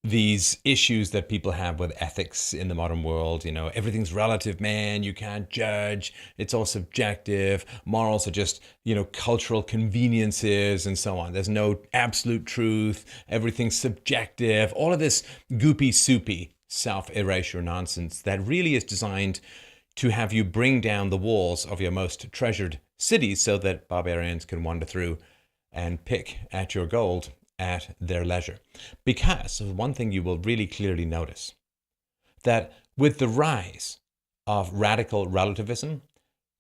these issues that people have with ethics in the modern world. You know, everything's relative, man. You can't judge. It's all subjective. Morals are just, you know, cultural conveniences and so on. There's no absolute truth. Everything's subjective. All of this goopy, soupy self-erasure nonsense that really is designed to have you bring down the walls of your most treasured cities so that barbarians can wander through and pick at your gold at their leisure. Because one thing you will really clearly notice, that with the rise of radical relativism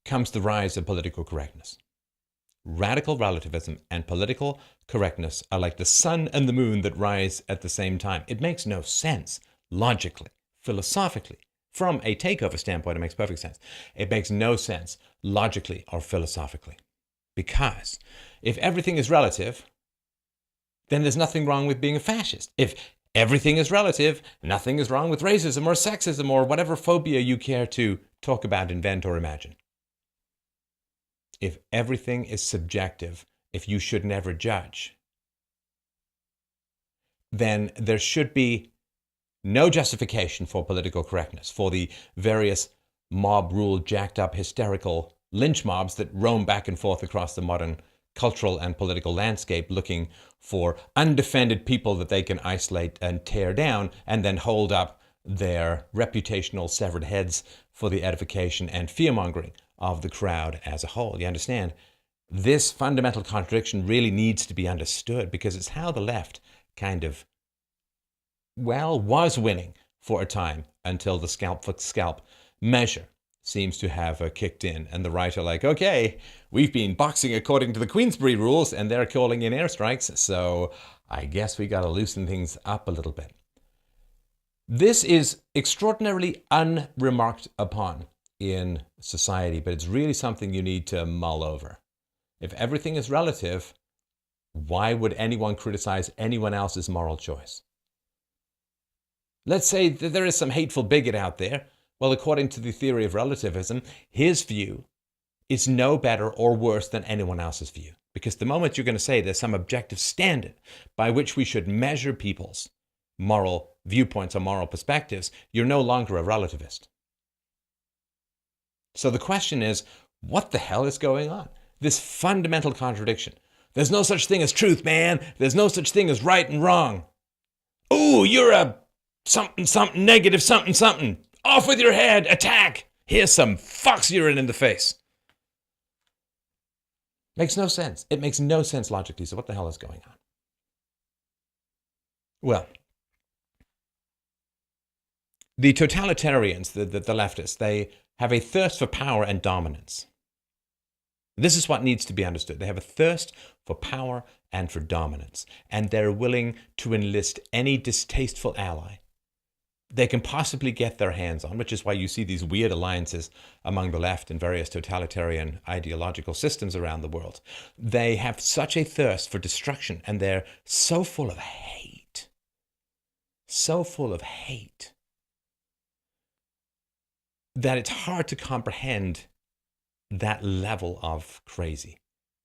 comes the rise of political correctness. Radical relativism and political correctness are like the sun and the moon that rise at the same time. It makes no sense logically, philosophically. From a takeover standpoint, it makes perfect sense. It makes no sense logically or philosophically. Because if everything is relative, then there's nothing wrong with being a fascist. If everything is relative, nothing is wrong with racism or sexism or whatever phobia you care to talk about, invent, or imagine. If everything is subjective, if you should never judge, then there should be no justification for political correctness, for the various mob-ruled, jacked-up, hysterical lynch mobs that roam back and forth across the modern cultural and political landscape looking for undefended people that they can isolate and tear down and then hold up their reputational severed heads for the edification and fear-mongering of the crowd as a whole. You understand? This fundamental contradiction really needs to be understood because it's how the left kind of, well, was winning for a time until the scalp for scalp measure seems to have kicked in, and the right are like, okay, we've been boxing according to the Queensberry rules and they're calling in airstrikes, so I guess we got to loosen things up a little bit. This is extraordinarily unremarked upon in society, but it's really something you need to mull over. If everything is relative, why would anyone criticize anyone else's moral choice? Let's say that there is some hateful bigot out there. Well, according to the theory of relativism, his view is no better or worse than anyone else's view. Because the moment you're going to say there's some objective standard by which we should measure people's moral viewpoints or moral perspectives, you're no longer a relativist. So the question is, what the hell is going on? This fundamental contradiction. There's no such thing as truth, man. There's no such thing as right and wrong. Ooh, you're a something, something, negative, something, something. Off with your head, attack. Here's some fox urine in the face. Makes no sense. It makes no sense logically. So what the hell is going on? Well, the totalitarians, the leftists, they have a thirst for power and dominance. This is what needs to be understood. They have a thirst for power and for dominance, and they're willing to enlist any distasteful ally they can possibly get their hands on, which is why you see these weird alliances among the left and various totalitarian ideological systems around the world. They have such a thirst for destruction, and they're so full of hate, that it's hard to comprehend that level of crazy.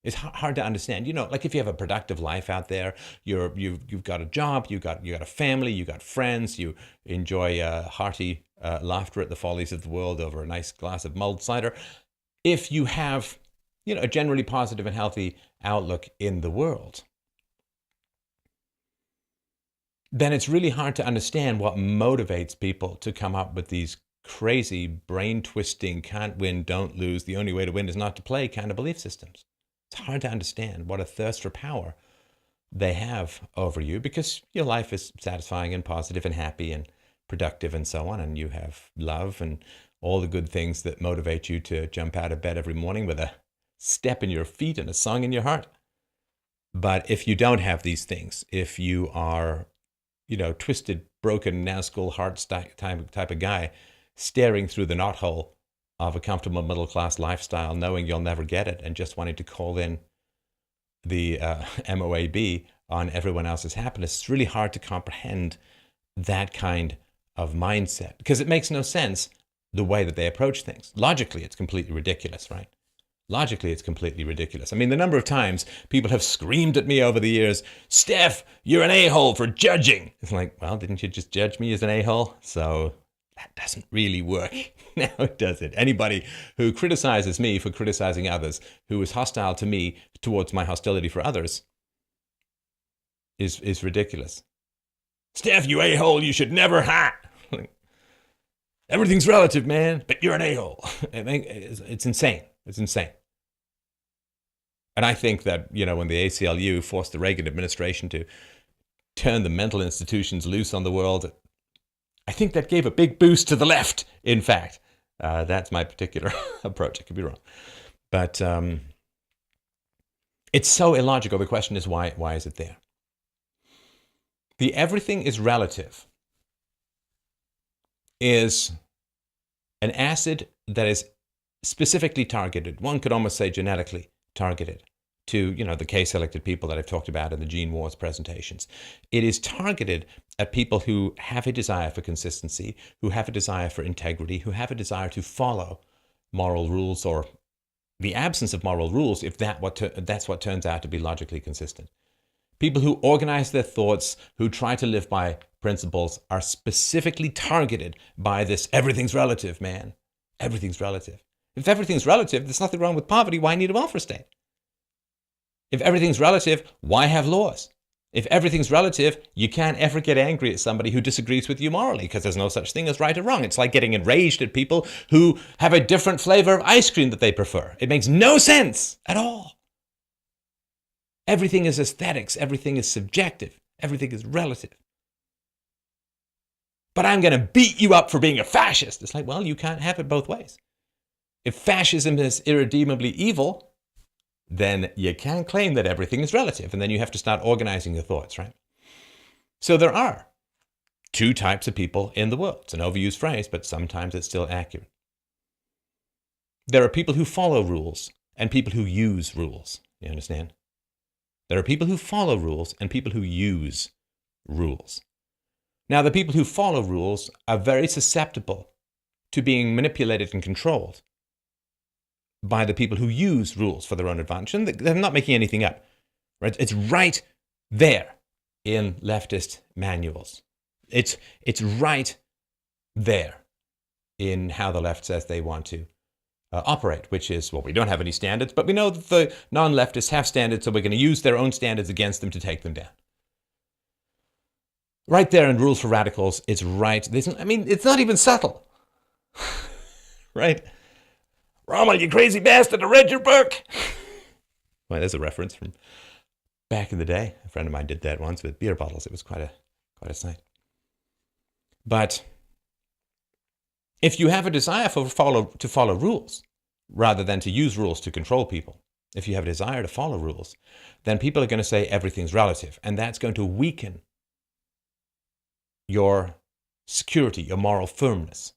It's hard to understand. You know, like if you have a productive life out there, you've got a job, you got a family, you got friends, you enjoy hearty laughter at the follies of the world over a nice glass of mulled cider. If you have, you know, a generally positive and healthy outlook in the world, then it's really hard to understand what motivates people to come up with these crazy, brain-twisting, can't win, don't lose, the only way to win is not to play kind of belief systems. It's hard to understand what a thirst for power they have over you because your life is satisfying and positive and happy and productive and so on, and you have love and all the good things that motivate you to jump out of bed every morning with a step in your feet and a song in your heart. But if you don't have these things, if you are, you know, twisted, broken, Nazgul heart type of guy staring through the knothole of a comfortable middle-class lifestyle, knowing you'll never get it, and just wanting to call in the MOAB on everyone else's happiness, it's really hard to comprehend that kind of mindset because it makes no sense the way that they approach things. Logically, it's completely ridiculous, right? Logically, it's completely ridiculous. I mean, the number of times people have screamed at me over the years, Steph, you're an a-hole for judging. It's like, well, didn't you just judge me as an a-hole? So that doesn't really work now, does it? Anybody who criticizes me for criticizing others, who is hostile to me towards my hostility for others, is ridiculous. Steph, you a-hole, you should never Everything's relative, man, but you're an a-hole. It's insane. It's insane. And I think that, when the ACLU forced the Reagan administration to turn the mental institutions loose on the world, I think that gave a big boost to the left, in fact. That's my particular approach. I could be wrong. But it's so illogical. The question is, why is it there? The everything is relative is an acid that is specifically targeted, one could almost say genetically targeted, to the case-selected people that I've talked about in the Gene Wars presentations. It is targeted at people who have a desire for consistency, who have a desire for integrity, who have a desire to follow moral rules, or the absence of moral rules if that's what turns out to be logically consistent. People who organize their thoughts, who try to live by principles, are specifically targeted by this everything's relative, man. Everything's relative. If everything's relative, there's nothing wrong with poverty. Why need a welfare state? If everything's relative, why have laws? If everything's relative, you can't ever get angry at somebody who disagrees with you morally, because there's no such thing as right or wrong. It's like getting enraged at people who have a different flavor of ice cream that they prefer. It makes no sense at all. Everything is aesthetics. Everything is subjective. Everything is relative. But I'm going to beat you up for being a fascist. It's like, well, you can't have it both ways. If fascism is irredeemably evil, then you can't claim that everything is relative. And then you have to start organizing your thoughts, right? So there are two types of people in the world. It's an overused phrase, but sometimes it's still accurate. There are people who follow rules and people who use rules. You understand? There are people who follow rules and people who use rules. Now, the people who follow rules are very susceptible to being manipulated and controlled by the people who use rules for their own advantage. And they're not making anything up, right? It's right there in leftist manuals. It's right there in how the left says they want to operate, which is, well, we don't have any standards, but we know that the non-leftists have standards, so we're going to use their own standards against them to take them down. Right there in Rules for Radicals, it's right. It's not even subtle, right? Rommel, you crazy bastard, I read your book. Well, there's a reference from back in the day. A friend of mine did that once with beer bottles. It was quite a sight. But if you have a desire to follow rules rather than to use rules to control people, if you have a desire to follow rules, then people are going to say everything's relative, and that's going to weaken your security, your moral firmness,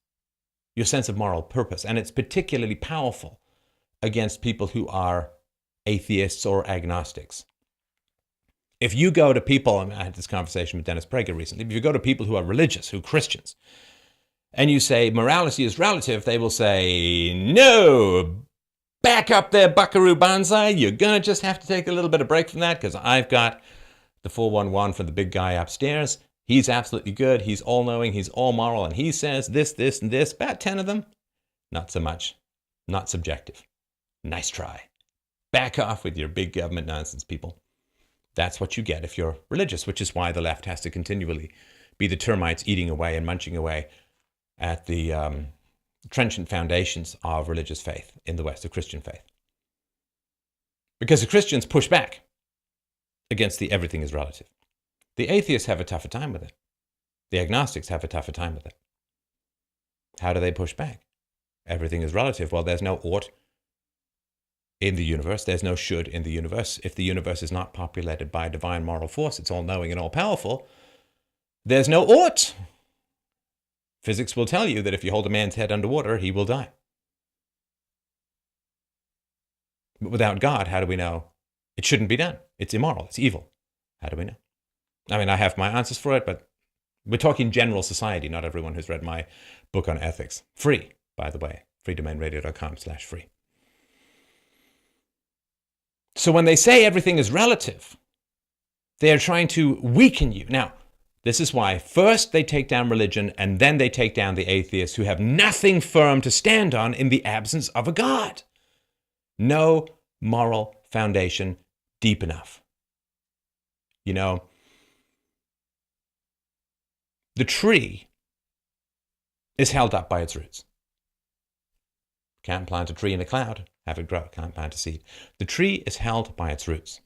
your sense of moral purpose. And it's particularly powerful against people who are atheists or agnostics. If you go to people, I had this conversation with Dennis Prager recently, if you go to people who are religious, who are Christians, and you say morality is relative, they will say, no, back up there, Buckaroo Banzai. You're going to just have to take a little bit of break from that because I've got the 411 for the big guy upstairs. He's absolutely good. He's all-knowing. He's all-moral. And he says this, this, and this. About 10 of them, not so much. Not subjective. Nice try. Back off with your big government nonsense, people. That's what you get if you're religious, which is why the left has to continually be the termites eating away and munching away at the trenchant foundations of religious faith in the West, of Christian faith. Because the Christians push back against the everything is relative. The atheists have a tougher time with it. The agnostics have a tougher time with it. How do they push back? Everything is relative. Well, there's no ought in the universe. There's no should in the universe. If the universe is not populated by a divine moral force, it's all-knowing and all-powerful, there's no ought. Physics will tell you that if you hold a man's head underwater, he will die. But without God, how do we know it shouldn't be done? It's immoral. It's evil. How do we know? I mean, I have my answers for it, but we're talking general society, not everyone who's read my book on ethics. Free, by the way, freedomainradio.com/free. So when they say everything is relative, they are trying to weaken you. Now, this is why first they take down religion and then they take down the atheists who have nothing firm to stand on in the absence of a God. No moral foundation deep enough. You know, the tree is held up by its roots. Can't plant a tree in a cloud, have it grow. Can't plant a seed. The tree is held by its roots.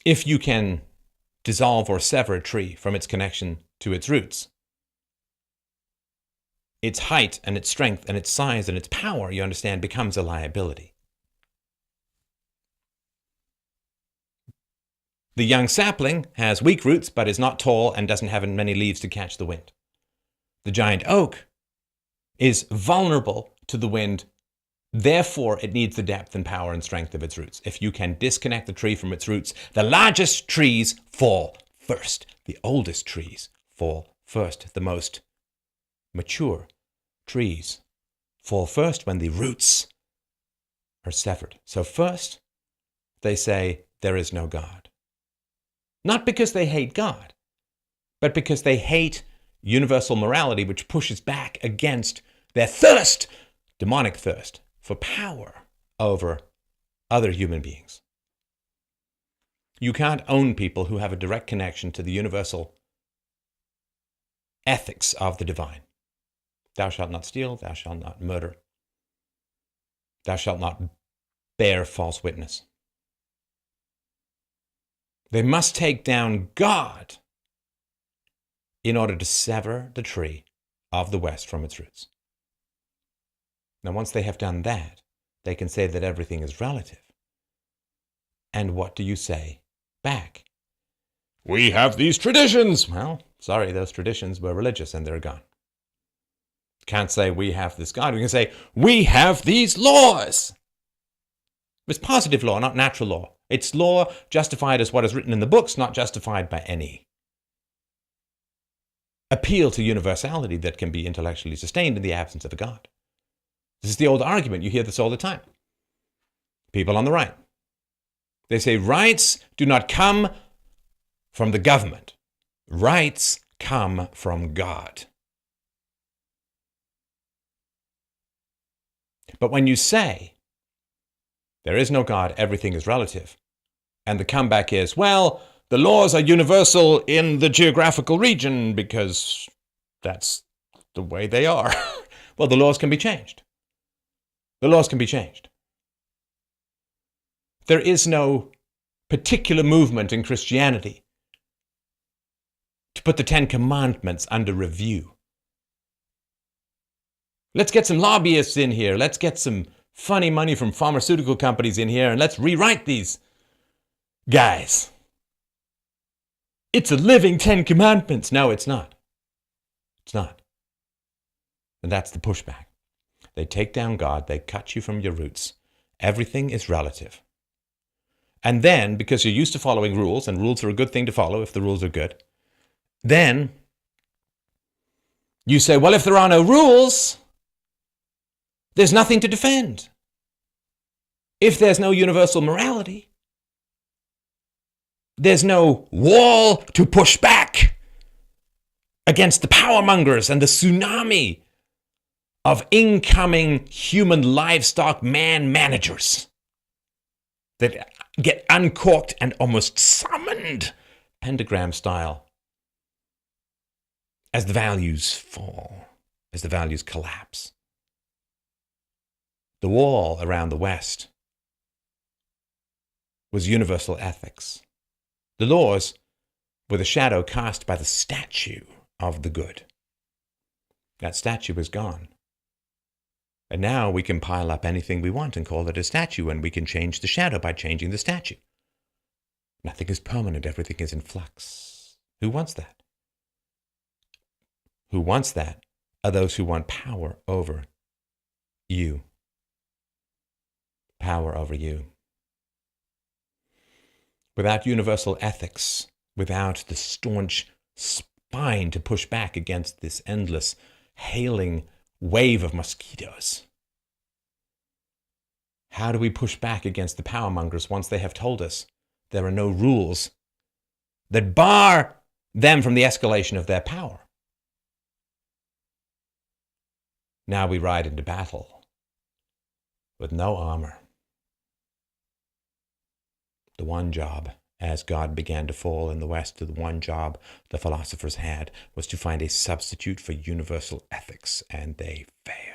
If you can dissolve or sever a tree from its connection to its roots, its height and its strength and its size and its power, you understand, becomes a liability. The young sapling has weak roots but is not tall and doesn't have many leaves to catch the wind. The giant oak is vulnerable to the wind. Therefore, it needs the depth and power and strength of its roots. If you can disconnect the tree from its roots, the largest trees fall first. The oldest trees fall first. The most mature trees fall first when the roots are severed. So first, they say there is no God. Not because they hate God, but because they hate universal morality, which pushes back against their thirst, demonic thirst, for power over other human beings. You can't own people who have a direct connection to the universal ethics of the divine. Thou shalt not steal, thou shalt not murder, thou shalt not bear false witness. They must take down God in order to sever the tree of the West from its roots. Now, once they have done that, they can say that everything is relative. And what do you say back? We have these traditions. Well, sorry, those traditions were religious and they're gone. Can't say we have this God. We can say we have these laws. It's positive law, not natural law. It's law justified as what is written in the books, not justified by any appeal to universality that can be intellectually sustained in the absence of a God. This is the old argument. You hear this all the time. People on the right. They say rights do not come from the government. Rights come from God. But when you say there is no God, everything is relative, and the comeback is, well, the laws are universal in the geographical region because that's the way they are. Well, the laws can be changed. The laws can be changed. There is no particular movement in Christianity to put the Ten Commandments under review. Let's get some lobbyists in here. Let's get some funny money from pharmaceutical companies in here and let's rewrite these guys. It's a living Ten Commandments. No, it's not. It's not. And that's the pushback. They take down God. They cut you from your roots. Everything is relative. And then, because you're used to following rules, and rules are a good thing to follow if the rules are good, then you say, well, if there are no rules, there's nothing to defend. If there's no universal morality, there's no wall to push back against the power mongers and the tsunami of incoming human livestock man managers that get uncorked and almost summoned pentagram style as the values fall, as the values collapse. The wall around the West was universal ethics. The laws were the shadow cast by the statue of the good. That statue is gone. And now we can pile up anything we want and call it a statue, and we can change the shadow by changing the statue. Nothing is permanent. Everything is in flux. Who wants that? Who wants that are those who want power over you. Power over you. Without universal ethics, without the staunch spine to push back against this endless hailing wave of mosquitoes, How do we push back against the power mongers once they have told us there are no rules that bar them from the escalation of their power? Now we ride into battle with no armor. The one job, as God began to fall in the West, the one job the philosophers had was to find a substitute for universal ethics, and they failed.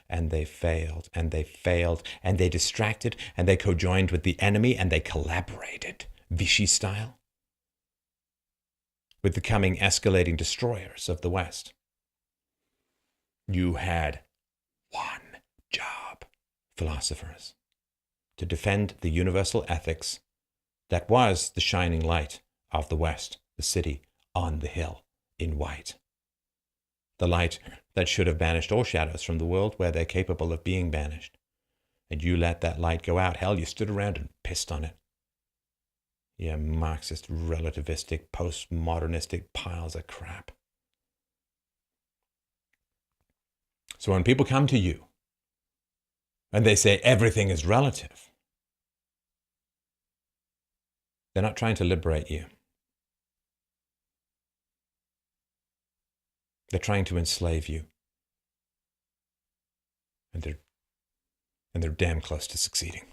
And they failed, and they failed, and they distracted, and they co-joined with the enemy, and they collaborated, Vichy style, with the coming escalating destroyers of the West. You had one job, philosophers, to defend the universal ethics that was the shining light of the West, the city on the hill in white. The light that should have banished all shadows from the world where they're capable of being banished. And you let that light go out. Hell, you stood around and pissed on it. You Marxist, relativistic, postmodernistic piles of crap. So when people come to you and they say everything is relative, they're not trying to liberate you. They're trying to enslave you. And they're damn close to succeeding.